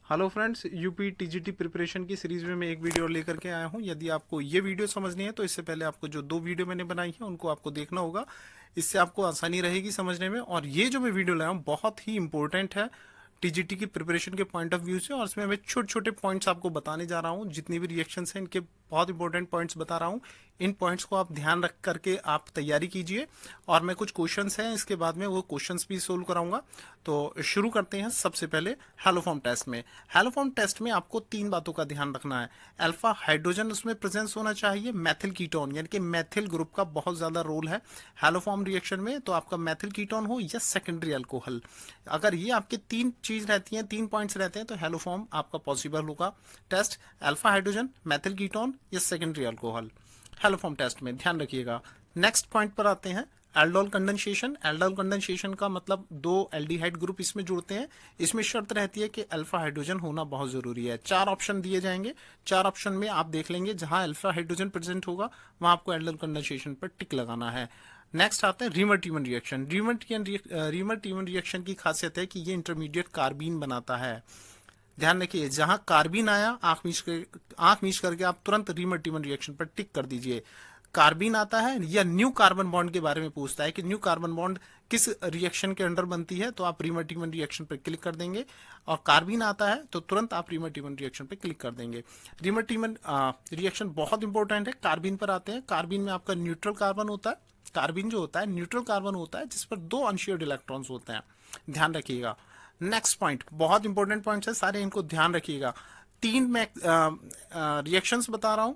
Hello friends, UP TGT preparation की series में मैं एक वीडियो लेकर के आया हूं। यदि आपको ये वीडियो समझनी है तो इससे पहले आपको जो दो वीडियो मैंने बनाई है उनको आपको देखना होगा। इससे आपको आसानी रहेगी समझने में। और ये जो मैं वीडियो लाया हूँ बहुत ही इंपॉर्टेंट है टीजीटी की प्रिपरेशन के पॉइंट ऑफ व्यू से। और इसमें मैं छोटे छोटे पॉइंट्स आपको बताने जा रहा हूँ। जितनी भी रिएक्शंस हैं इनके बहुत इंपॉर्टेंट पॉइंट्स बता रहा हूँ। इन पॉइंट्स को आप ध्यान रख करके आप तैयारी कीजिए। और मैं कुछ क्वेश्चंस हैं इसके बाद में वो क्वेश्चंस भी सोल्व कराऊंगा। तो शुरू करते हैं। सबसे पहले हेलोफॉर्म टेस्ट में। हेलोफॉर्म टेस्ट में आपको तीन बातों का ध्यान रखना है। अल्फा हाइड्रोजन उसमें प्रेजेंस होना चाहिए। मैथिल कीटोन यानी कि मैथिल ग्रुप का बहुत ज्यादा रोल है हेलोफॉर्म रिएक्शन में। तो आपका मैथिल कीटोन हो या सेकेंडरी अल्कोहल, अगर ये आपके तीन चीज रहती हैं, तीन पॉइंट्स रहते हैं, तो हेलोफॉर्म आपका पॉसिबल होगा test. Alpha hydrogen, methyl ketone or secondary alcohol, haloform test में ध्यान रखिएगा। नेक्स्ट पॉइंट पर आते हैं। Aldol condensation. एल्डोल कंडेंसेशन का मतलब दो एल्डिहाइड ग्रुप इसमें जुड़ते हैं। इसमें शर्त रहती है कि अल्फा हाइड्रोजन होना बहुत जरूरी है। चार ऑप्शन दिए जाएंगे। चार ऑप्शन में आप देख लेंगे जहां अल्फा हाइड्रोजन प्रेजेंट होगा वहां आपको एल्डोल कंडेंसेशन पर टिक लगाना है। नेक्स्ट आते हैं रीमर टीमन रिएक्शन। रीमर टीमन रिएक्शन की खासियत है कि ये इंटरमीडिएट कार्बीन बनाता है। ध्यान रखिए, जहां कार्बिन आया आंख मीच करके आप तुरंत रीमर टीमन रिएक्शन पर टिक कर दीजिए। कार्बिन आता है या न्यू कार्बन बॉन्ड के बारे में पूछता है कि न्यू कार्बन बॉन्ड किस रिएक्शन के अंडर बनती है, तो आप रीमर टीमन रिएक्शन पर क्लिक कर देंगे। और कार्बिन आता है तो तुरंत आप रीमर टीमन रिएक्शन पर क्लिक कर देंगे। रीमर टीमन रिएक्शन बहुत इंपॉर्टेंट है। कार्बिन पर आते हैं। कार्बिन में आपका न्यूट्रल कार्बन होता है। कार्बिन जो होता है न्यूट्रल कार्बन होता है जिस पर दो अनशेयर्ड इलेक्ट्रॉन्स होते हैं। ध्यान रखिएगा। नेक्स्ट पॉइंट बहुत इंपॉर्टेंट पॉइंट्स है सारे, इनको ध्यान रखिएगा। तीन मैं रिएक्शंस बता रहा हूं।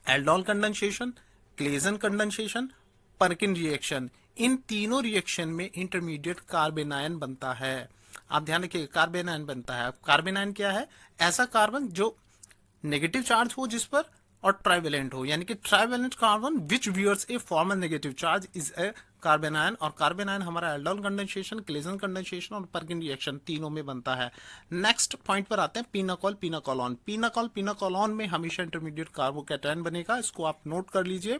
Aldol condensation, Claisen condensation, Perkin reaction. इन तीनों रिएक्शन में इंटरमीडिएट कार्बेनायन बनता है। आप ध्यान रखिए, कार्बेनायन बनता है। कार्बेनायन क्या है? ऐसा कार्बन जो नेगेटिव चार्ज हो जिस पर, और ट्राइवेलेंट हो, यानी कि trivalent carbon which wears a formal negative charge is a carbanion. और कार्बन आयन हमारा एल्डोल कंडेंसेशन, क्लेजन कंडेंसेशन और पर्किन रिएक्शन तीनों में बनता है। नेक्स्ट पॉइंट पर आते हैं। पिनाकोल पिनाकोलॉन। पिनाकोल पिनाकोलॉन में हमेशा इंटरमीडिएट कार्बोकैटायन बनेगा। इसको आप नोट कर लीजिए।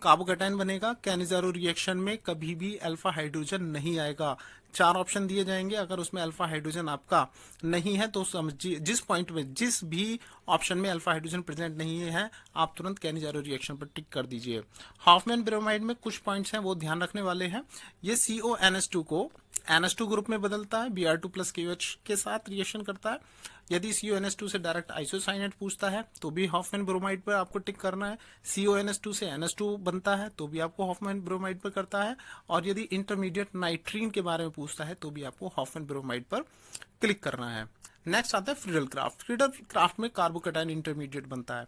कार्बोकैटायन बनेगा। कैनिजारो रिएक्शन में कभी भी अल्फा हाइड्रोजन नहीं आएगा। चार ऑप्शन दिए जाएंगे, अगर उसमें अल्फा हाइड्रोजन आपका नहीं है तो समझिए, जिस पॉइंट में जिस भी ऑप्शन में अल्फा हाइड्रोजन प्रेजेंट नहीं है आप तुरंत कैनिजारो रिएक्शन पर टिक कर दीजिए। हॉफमैन ब्रोमाइड में कुछ पॉइंट्स हैं वो ध्यान रखने वाले हैं। ये CONS2 को NH2 ग्रुप में बदलता है। Br2 प्लस KOH के साथ रिएक्शन करता है। यदि CONS2 से डायरेक्ट आइसोसाइनेट पूछता है तो भी हॉफमैन ब्रोमाइड पर आपको टिक करना है। CONS2 से NH2 बनता है तो भी आपको हॉफमैन ब्रोमाइड पर करता है। और यदि इंटरमीडिएट नाइट्रीन के बारे में पूछता है तो भी आपको हॉफमैन ब्रोमाइड पर क्लिक करना है। नेक्स्ट आता है फ्रीडल क्राफ्ट। फ्रीडल क्राफ्ट में कार्बोकैटायन इंटरमीडिएट बनता है,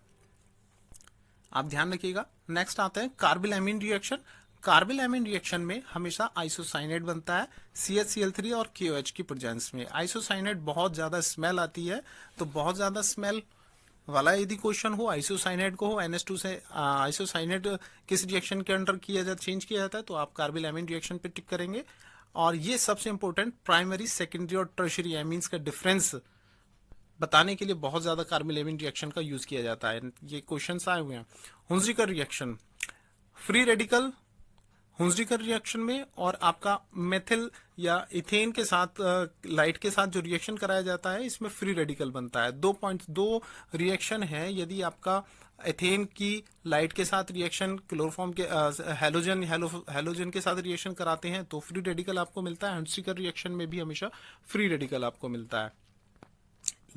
आप ध्यान रखिएगा। नेक्स्ट आता है कार्बिल रिएक्शन। कार्बिल रिएक्शन में हमेशा आइसोसाइनेट बनता है CHCl3 और KOH की प्रेजेंस में। आइसोसाइनेट बहुत ज्यादा स्मेल आती है, तो बहुत ज्यादा स्मेल वाला यदि क्वेश्चन हो, आइसोसाइनेट को हो, NH2 से आइसोसाइनेट किस रिएक्शन के अंडर चेंज किया जाता है, तो आप कार्बिल रिएक्शन पे टिक करेंगे। और ये सबसे इंपॉर्टेंट प्राइमरी, सेकेंडरी और टर्शियरी एमीन्स का डिफरेंस बताने के लिए बहुत ज्यादा कार्बिल रिएक्शन का यूज किया जाता है। ये क्वेश्चंस आए हुए हैं। हुंजिकर रिएक्शन, फ्री रेडिकल हुंजिकर रिएक्शन में, और आपका मेथिल या इथेन के साथ लाइट के साथ जो रिएक्शन कराया जाता है इसमें फ्री रेडिकल बनता है। दो रिएक्शन है। यदि आपका एथेन की लाइट के साथ रिएक्शन क्लोरोफॉर्म के हेलोजन के साथ रिएक्शन कराते हैं तो फ्री रेडिकल आपको मिलता है। हुंजिकर रिएक्शन में भी हमेशा फ्री रेडिकल आपको मिलता है।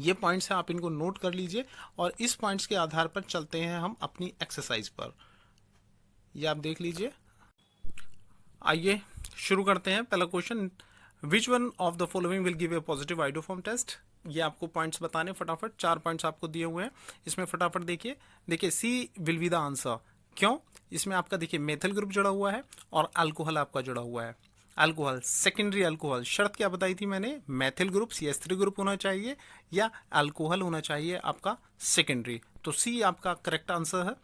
ये पॉइंट्स हैं, आप इनको नोट कर लीजिए। और इस पॉइंट्स के आधार पर चलते हैं हम अपनी एक्सरसाइज पर। ये आप देख लीजिए। आइए शुरू करते हैं। पहला question, which one of the following will give a positive iodoform test. ये आपको पॉइंट्स बताने फटाफट। चार पॉइंट्स आपको दिए हुए हैं, इसमें फटाफट देखिए। देखिए C will be the answer. क्यों? इसमें आपका देखिए मेथिल ग्रुप जुड़ा हुआ है और अल्कोहल आपका जुड़ा हुआ है। Alcohol, secondary alcohol. शर्त क्या बताई थी मैंने? मैथिल ग्रुप CH3 ग्रुप होना चाहिए या अल्कोहल होना चाहिए आपका सेकेंडरी। तो C आपका करेक्ट आंसर है।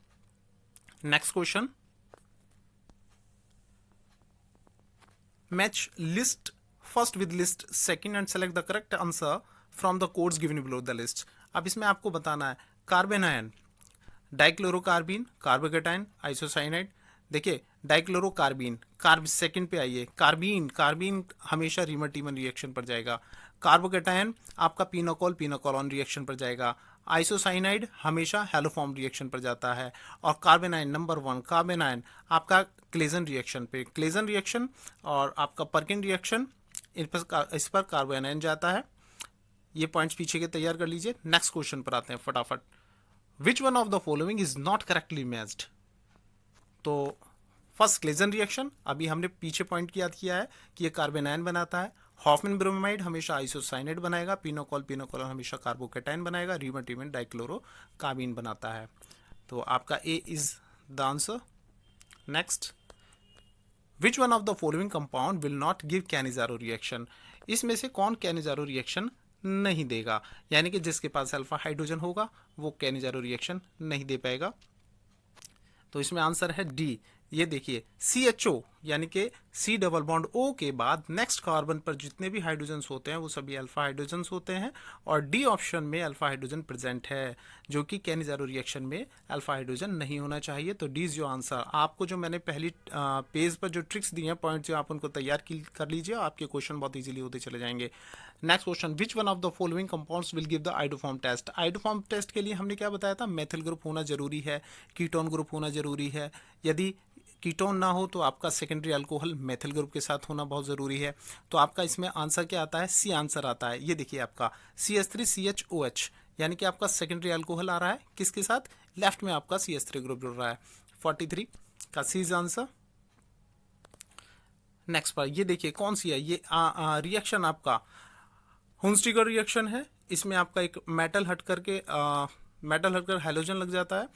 Next question, match list first with list second and select the correct answer from the codes given below the list। अब इसमें आपको बताना है carbon ion, dichlorocarbene, carbocation, isocyanide. देखिए डाइक्लोरोकार्बीन, कार्ब सेकंड पे आइए, कार्बीन, कार्बीन हमेशा रीमर-टीमर रिएक्शन पर जाएगा। कार्बोकेटायन आपका पिनोकोल पिनोकोलॉन रिएक्शन पर जाएगा। आइसोसाइनाइड हमेशा हेलोफॉर्म रिएक्शन पर जाता है। और कार्बेनाइन नंबर 1 कार्बेनाइन आपका क्लेजन रिएक्शन पे, क्लेजन रिएक्शन और आपका पर्किन रिएक्शन इस पर कार्बोनाइन जाता है। ये पॉइंट्स पीछे के तैयार कर लीजिए। नेक्स्ट क्वेश्चन पर आते हैं फटाफट। विच one of the following is not correctly matched? तो फर्स्ट क्लेजन रिएक्शन अभी हमने पीछे पॉइंट याद किया है कि ये कार्बेनाइन बनाता है। हॉफमैन ब्रोमाइड हमेशा आइसोसाइनेट बनाएगा। पिनोकोल पिनोकोलॉन हमेशा कार्बोकेटाइन बनाएगा। रीमर-टीमर डाइक्लोरोकार्बीन बनाता है। तो आपका A is the answer. Next, which one of the following compound will not give Cannizzaro reaction? इसमें से कौन कैनिजारो रिएक्शन नहीं देगा? यानी कि जिसके पास अल्फा हाइड्रोजन होगा वो कैनिजारो रिएक्शन नहीं दे पाएगा। तो इसमें आंसर है डी। ये देखिए CHO यानी कि C डबल बॉन्ड O के बाद नेक्स्ट कार्बन पर जितने भी हाइड्रोजन्स होते हैं वो सभी अल्फा हाइड्रोजन्स होते हैं और डी ऑप्शन में अल्फा हाइड्रोजन प्रेजेंट है, जो कि कैनिजारो रिएक्शन में अल्फा हाइड्रोजन नहीं होना चाहिए। तो डी इज योर आंसर। आपको जो मैंने पहली पेज पर जो ट्रिक्स दी हैं, पॉइंट जो आप उनको तैयार कर लीजिए, आपके क्वेश्चन बहुत ईजिली होते चले जाएंगे। Next question, which one of the following compounds will give the iodoform test? Iodoform test के लिए हमने क्या बताया था? मेथिल ग्रुप होना जरूरी है, कीटोन ग्रुप होना जरूरी है। यदि कीटोन ना हो तो आपका सेकेंडरी अल्कोहल मेथिल ग्रुप के साथ होना बहुत ज़रूरी है। तो आपका इसमें आंसर क्या आता है? सी आंसर आता है। ये देखिए आपका CH3CHOH यानी कि आपका सेकेंडरी अल्कोहल आ रहा है किसके साथ? लेफ्ट में आपका CH3 ग्रुप जुड़ रहा है। 43 का सी इज आंसर। नेक्स्ट पर ये देखिए कौन सी है ये रिएक्शन आपका हुंस्टिगर रिएक्शन है। इसमें आपका एक मेटल हट कर हैलोजन लग जाता है।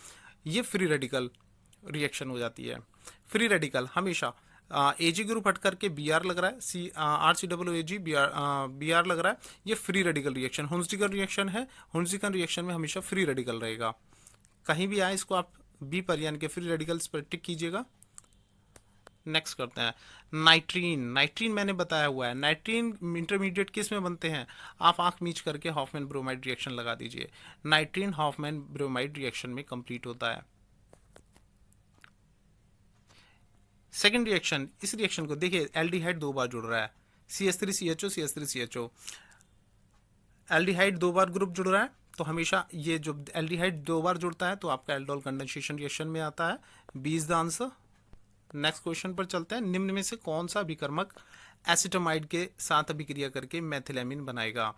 ये फ्री रेडिकल रिएक्शन हो जाती है। फ्री रेडिकल हमेशा AG ग्रुप हट करके BR लग रहा है, RCOOAG BR लग रहा है, ये फ्री रेडिकल रिएक्शन हुंस्टिगर रिएक्शन है। हुंस्टिगर रिएक्शन में हमेशा फ्री रेडिकल रहेगा। कहीं भी आए इसको आप बी पर यानी कि फ्री रेडिकल्स पर टिक कीजिएगा। नेक्स्ट करते हैं नाइट्रीन। नाइट्रीन मैंने बताया हुआ है। नाइट्रीन इंटरमीडिएट किस में बनते हैं? आप आंख मीच करके हॉफमैन ब्रोमाइड रिएक्शन लगा दीजिए। नाइट्रीन हॉफमैन ब्रोमाइड रिएक्शन में कंप्लीट होता है। सेकेंड रिएक्शन, इस रिएक्शन को देखिए एल्डिहाइड 2 बार जुड़ रहा है, CH3CHO CH3CHO। एल्डिहाइड 2 बार ग्रुप जुड़ रहा है तो हमेशा ये जो एल्डिहाइड 2 बार जुड़ता है तो आपका एल्डोल कंडेंसेशन रिएक्शन में आता है। B is the answer. Next question पर चलते हैं। निम्न में से कौन सा अभिकर्मक एसिटामाइड के साथ अभिक्रिया करके मेथिलामीन बनाएगा?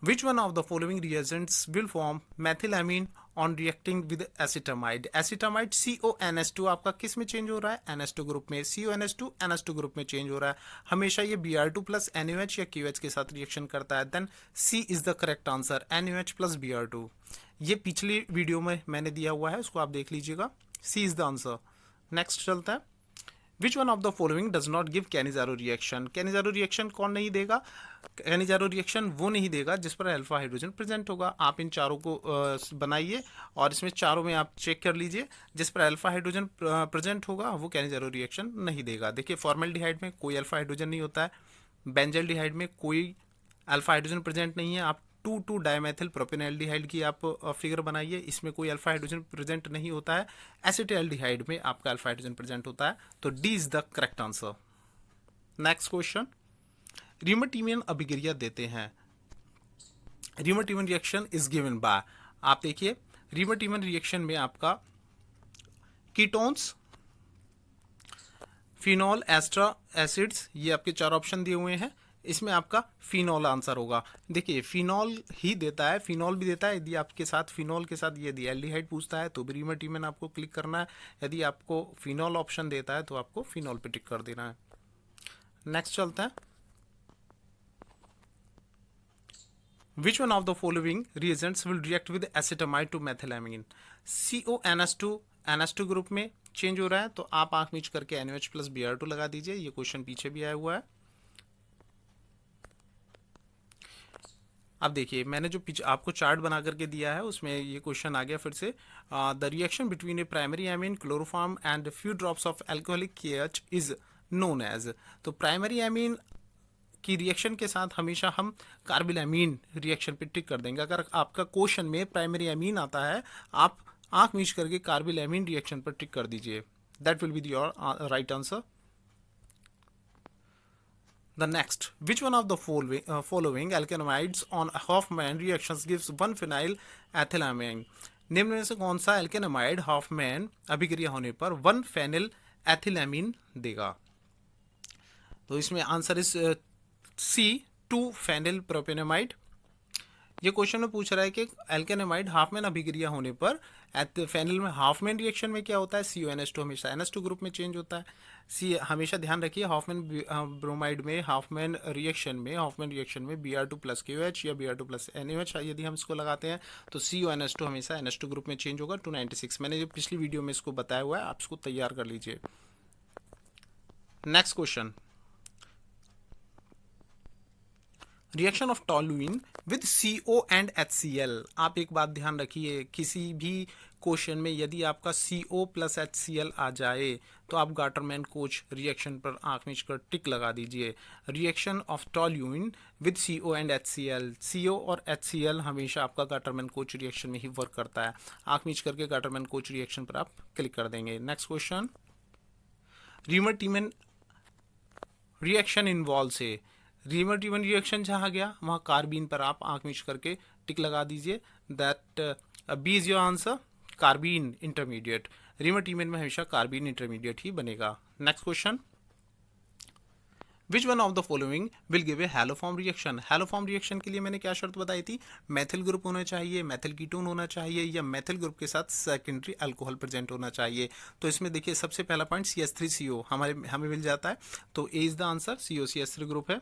Which one of the following reagents will form methylamine on reacting with acetamide? Acetamide CONS2 आपका किस में चेंज हो रहा है? NH2 ग्रुप में। CONS2 NH2 ग्रुप में चेंज हो रहा है। हमेशा ये Br2 प्लस NaOH या QH के साथ रिएक्शन करता है। Then C is the correct answer, NaOH plus Br2। ये पिछली वीडियो में मैंने दिया हुआ है, उसको आप देख लीजिएगा। C is the answer. Next चलता है। Which one of the following does not give Cannizzaro reaction? Cannizzaro reaction कौन नहीं देगा? कैनिजारो रिएक्शन वो नहीं देगा जिस पर अल्फा हाइड्रोजन प्रेजेंट होगा। आप इन चारों को बनाइए और इसमें चारों में आप चेक कर लीजिए, जिस पर अल्फा हाइड्रोजन प्रेजेंट होगा वो कैनिजारो रिएक्शन नहीं देगा। देखिए फॉर्मेल्डिहाइड में कोई अल्फा हाइड्रोजन नहीं होता है। बेंजल्डिहाइड में कोई अल्फा हाइड्रोजन प्रेजेंट नहीं है। आप 2,2 डायमेथिल प्रोपेनॉल्डिहाइड की आप फिगर बनाइए, इसमें कोई अल्फा हाइड्रोजन प्रेजेंट नहीं होता है। एसिटाल्डिहाइड में आपका अल्फा हाइड्रोजन प्रेजेंट होता है। तो D is the correct answer. Next question, reamer-teamer अभिक्रिया देते हैं। Reamer-teamer reaction is given by, आप देखिए रीमर-टीमर रिएक्शन में आपका कीटोन्स, फिनॉल, एस्टर एसिड्स, ये आपके 4 ऑप्शन दिए हुए हैं। इसमें आपका फिनॉल आंसर होगा। देखिए फिनॉल ही देता है, फिनॉल भी देता है। यदि आपके साथ फिनॉल के साथ यदि एल्डिहाइड पूछता है तो भी रीमर-टीमर आपको क्लिक करना है। यदि आपको फिनॉल ऑप्शन देता है तो आपको फिनॉल पे टिक कर देना है। नेक्स्ट चलता है। Which one of the following reagents will react with acetamide to methylamine? CONS2 NH2 group में चेंज हो रहा है तो आप आंख मीच करके NaOH प्लस Br2 लगा दीजिए। ये क्वेश्चन पीछे भी आया हुआ है। अब देखिए मैंने जो आपको चार्ट बना करके दिया है उसमें ये क्वेश्चन आ गया फिर से। The reaction between a primary amine chloroform and few drops of alcoholic KH is known as. तो प्राइमरी एमीन की रिएक्शन के साथ हमेशा हम कार्बिलएमीन रिएक्शन पे टिक कर देंगे। अगर आपका क्वेश्चन में प्राइमरी एमीन आता है आप आंख मीच करके कार्बिलएमीन रिएक्शन पर टिक कर दीजिए। That will be your right answer. The next, which one of the following alkanoids on Hofmann reactions gives one phenyl ethylamine? निम्न में से कौन सा एल्केनोमाइड हॉफमैन अभिक्रिया होने पर वन फेनिल एथिलामीन देगा? तो इसमें आंसर इज सी, 2 फेनिल प्रोपेनामाइड। ये क्वेश्चन में पूछ रहा है कि एल्केनोमाइड हाफमैन अभिक्रिया होने पर फेनिल में हाफमैन रिएक्शन में क्या होता है? CONH2 हमेशा NH2 ग्रुप में चेंज होता है। सी हमेशा ध्यान रखिए, हाफमैन ब्रोमाइड में हाफमैन रिएक्शन में Br2 प्लस KOH या Br2 प्लस NaOH यदि हम इसको लगाते हैं तो CONH2 हमेशा NH2 ग्रुप में चेंज होगा 296। मैंने जो पिछली वीडियो में इसको बताया हुआ है, आप इसको तैयार कर लीजिए। Next question, reaction of toluene with CO and HCl। आप एक बात ध्यान रखिए, किसी भी क्वेश्चन में यदि आपका CO प्लस HCl आ जाए तो आप गाटरमैन कोच रिएक्शन पर आंख मीच कर टिक लगा दीजिए। Reaction of toluene with CO and HCl, CO और HCl हमेशा आपका गाटरमैन कोच रिएक्शन में ही वर्क करता है। आंख मीच करके गाटरमैन कोच रिएक्शन पर आप क्लिक कर देंगे। नेक्स्ट क्वेश्चन, रीमर-टीमन रिएक्शन इन्वॉल्व से, रीमर-टीमन रिएक्शन जहाँ गया वहाँ कार्बीन पर आप आंख मीच करके टिक लगा दीजिए। That B is your answer, carbene intermediate. Reimer Tiemann में हमेशा कार्बीन इंटरमीडिएट ही बनेगा। Next question, which one of the following will give a haloform reaction? Haloform reaction के लिए मैंने क्या शर्त बताई थी? मैथिल ग्रुप होना चाहिए, मैथिल कीटोन होना चाहिए या मैथिल ग्रुप के साथ सेकेंडरी अल्कोहल प्रेजेंट होना चाहिए। तो इसमें देखिए सबसे पहला पॉइंट CH3CO हमें मिल जाता है, तो A is the answer, COCH3 group है।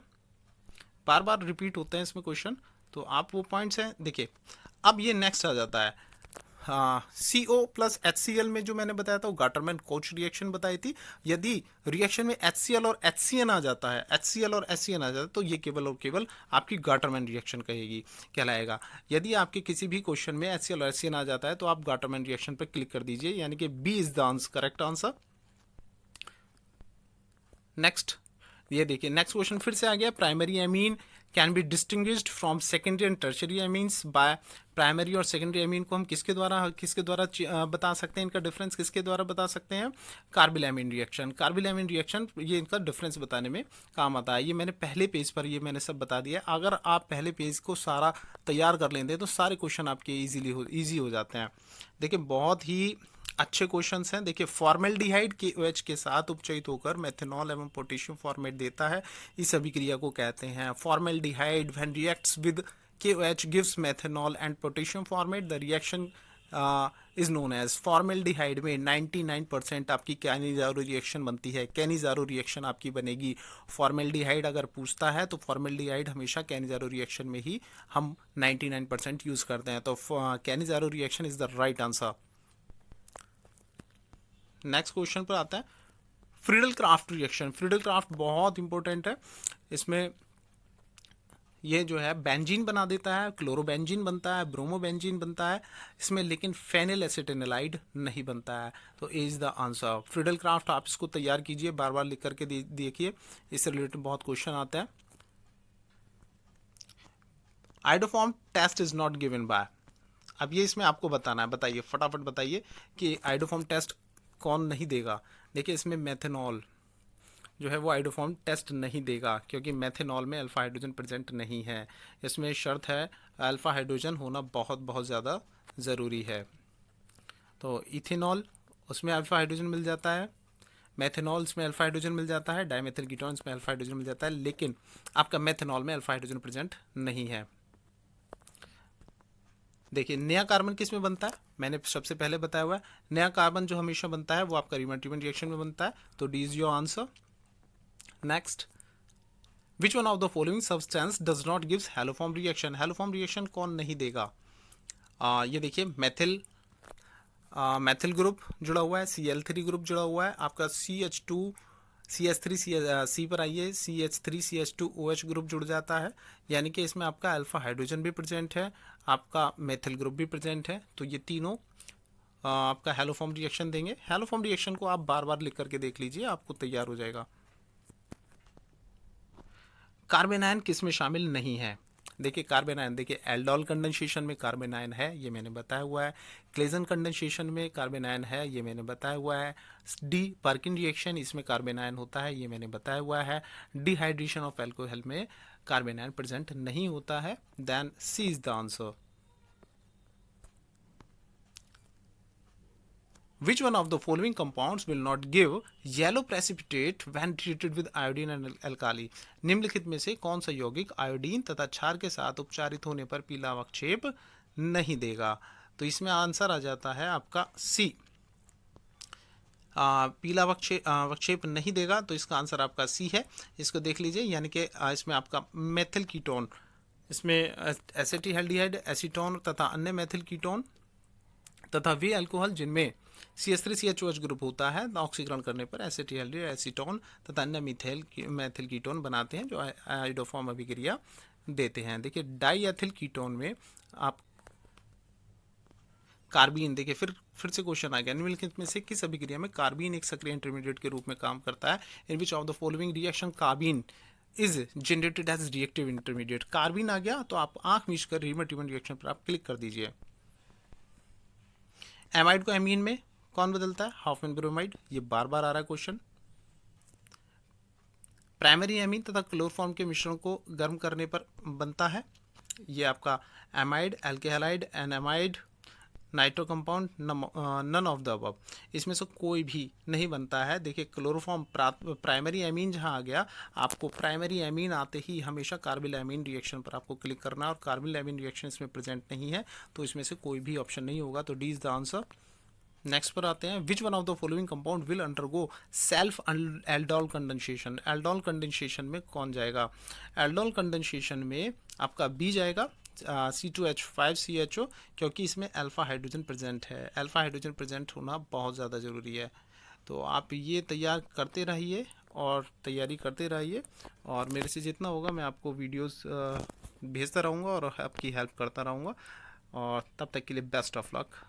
बार बार रिपीट होते हैं इसमें क्वेश्चन, तो आप वो पॉइंट्स हैं देखिए। अब ये नेक्स्ट आ जाता है, CO प्लस HCl में जो मैंने बताया था वो गाटरमैन कोच रिएक्शन बताई थी। यदि रिएक्शन में HCl और HCN आ जाता है, तो ये केवल और केवल आपकी गाटरमैन रिएक्शन कहलाएगा। यदि आपके किसी भी क्वेश्चन में HCl और HCN आ जाता है तो आप गाटरमैन रिएक्शन पर क्लिक कर दीजिए, यानी कि B is the answer, correct answer. Next, ये देखिए नेक्स्ट क्वेश्चन फिर से आ गया, primary amine can be distinguished from secondary and tertiary amines by. Primary और सेकेंडरी एमीन को हम किसके द्वारा बता सकते हैं? इनका डिफरेंस किसके द्वारा बता सकते हैं? कार्बिलैमिन रिएक्शन। कार्बिलैमिन रिएक्शन ये इनका डिफरेंस बताने में काम आता है। ये मैंने पहले पेज पर ये मैंने सब बता दिया। अगर आप पहले पेज को सारा तैयार कर लेंगे तो सारे क्वेश्चन आपके ईजी हो जाते हैं। देखिए बहुत ही अच्छे क्वेश्चंस हैं। देखिए फॉर्मेल्डिहाइड KOH के साथ उपचयित होकर मेथनॉल एवं पोटेशियम फॉर्मेट देता है, इस अभिक्रिया को कहते हैं formaldehyde. When reacts with KOH gives methanol and potassium formate, the reaction is known as. Formaldehyde में 99% आपकी कैनिजारो रिएक्शन बनती है, कैनिजारो रिएक्शन आपकी बनेगी। फॉर्मेल्डिहाइड अगर पूछता है तो फॉर्मेल्डिहाइड हमेशा कैनिजारो रिएक्शन में ही हम 99% यूज करते हैं, तो Cannizzaro reaction is the right answer. Next question पर आता है, Friedel craft reaction. Friedel craft बहुत इंपॉर्टेंट है। इसमें ये जो है बेंजीन बना देता है, क्लोरोबेंजीन बनता है, ब्रोमोबेंजीन बनता है इसमें, लेकिन फेनिल एसिटेनालाइड नहीं बनता है, तो A is the answer. Friedel Crafts आप इसको तैयार कीजिए, बार बार लिख करके देखिए, इससे रिलेटेड बहुत क्वेश्चन आता है। Iodoform test is not given by. अब ये इसमें आपको बताना है, बताइए फटाफट बताइए कि आइडोफॉर्म टेस्ट कौन नहीं देगा। देखिए इसमें मेथनॉल जो है वो आइडोफॉर्म टेस्ट नहीं देगा, क्योंकि मेथनॉल में अल्फा हाइड्रोजन प्रेजेंट नहीं है। इसमें शर्त है अल्फा हाइड्रोजन होना बहुत ज़्यादा ज़रूरी है। तो इथेनॉल उसमें अल्फा हाइड्रोजन मिल जाता है, मेथनॉल में अल्फा हाइड्रोजन मिल जाता है, डाइमेथिल कीटोन्स में अल्फा हाइड्रोजन मिल जाता है, लेकिन आपका मेथनॉल में अल्फा हाइड्रोजन प्रेजेंट नहीं है। देखिए नया कार्बन किस में बनता है, मैंने सबसे पहले बताया हुआ है। नया कार्बन जो हमेशा बनता है वो आपका रीमर-टीमन रिएक्शन में बनता है, तो D is your answer. Next, which one of the following substance does not gives haloform reaction? Haloform reaction कौन नहीं देगा? ये देखिए मैथिल ग्रुप जुड़ा हुआ है, Cl3 ग्रुप जुड़ा हुआ है, आपका CH3 पर आइए, CH3CH2OH ग्रुप जुड़ जाता है, यानी कि इसमें आपका अल्फा हाइड्रोजन भी प्रेजेंट है, आपका मेथिल ग्रुप भी प्रेजेंट है, तो ये तीनों आपका हैलोफॉर्म रिएक्शन देंगे। हैलोफॉर्म रिएक्शन को आप बार बार लिख करके देख लीजिए, आपको तैयार हो जाएगा। कार्बेनायन किस में शामिल नहीं है? देखिए कार्बन आयन, देखिए एल्डोल कंडेंसेशन में कार्बन आयन है, ये मैंने बताया हुआ है। क्लेजन कंडेंसेशन में कार्बन आयन है, ये मैंने बताया हुआ है। डी पर्किन रिएक्शन, इसमें कार्बन आयन होता है, ये मैंने बताया हुआ है। डिहाइड्रेशन ऑफ अल्कोहल में कार्बन आयन प्रेजेंट नहीं होता है। Then C is the answer. Which one of the following compounds will not give yellow precipitate when treated with iodine and alkali? निम्नलिखित में से कौन सा यौगिक आयोडीन तथा क्षार के साथ उपचारित होने पर पीला अवक्षेप नहीं देगा? तो इसमें आंसर आ जाता है आपका सी, पीला अवक्षेप नहीं देगा, तो इसका आंसर आपका सी है। इसको देख लीजिए, यानी कि इसमें आपका मेथिल कीटोन, इसमें एसिटिल्डिहाइड, एसीटोन तथा अन्य मेथिल कीटोन तथा वे अल्कोहल जिनमें CH3CHOH ग्रुप होता है, ऑक्सीकरण करने पर एसिटिल्डिहाइड, एसीटोन तथा अन्य मेथिल कीटोन बनाते हैं जो आयोडोफॉर्म अभिक्रिया देते हैं। देखिए डाई एथिल कीटोन में आप कार्बीन, देखिए फिर से क्वेश्चन आ गया, निम्नलिखित में से किस अभिक्रिया में कार्बीन एक सक्रिय इंटरमीडिएट के रूप में काम करता है? In which of the following reaction carbene is generated as reactive intermediate? Carbene आ गया तो आप आंख मीच कर रीमर-टिमन रिएक्शन पर आप क्लिक कर दीजिए। एमाइड को एमीन में कौन बदलता है? Hoffmann bromide. ये बार बार आ रहा है क्वेश्चन। प्राइमरी एमीन तथा क्लोरोफॉर्म के मिश्रण को गर्म करने पर बनता है, ये आपका amide, alkyl halide, enamide, nitro compound, none of the above. इसमें से कोई भी नहीं बनता है। देखिए क्लोरोफॉर्म प्राइमरी एमीन जहां आ गया, आपको प्राइमरी एमीन आते ही हमेशा कार्बिल एमीन रिएक्शन पर आपको क्लिक करना है, और कार्बिल एमीन रिएक्शन इसमें प्रेजेंट नहीं है, तो इसमें से कोई भी ऑप्शन नहीं होगा, तो D is the answer. Next पर आते हैं, विच one of the following compound will undergo self aldol condensation? Aldol condensation में कौन जाएगा? एल्डोल कंडेंसेशन में आपका बी जाएगा, C2H5CHO, क्योंकि इसमें अल्फा हाइड्रोजन प्रेजेंट है। अल्फा हाइड्रोजन प्रेजेंट होना बहुत ज़्यादा ज़रूरी है, तो आप ये तैयार करते रहिए और तैयारी करते रहिए, और मेरे से जितना होगा मैं आपको वीडियोस भेजता रहूँगा और आपकी हेल्प करता रहूँगा, और तब तक के लिए बेस्ट ऑफ लक।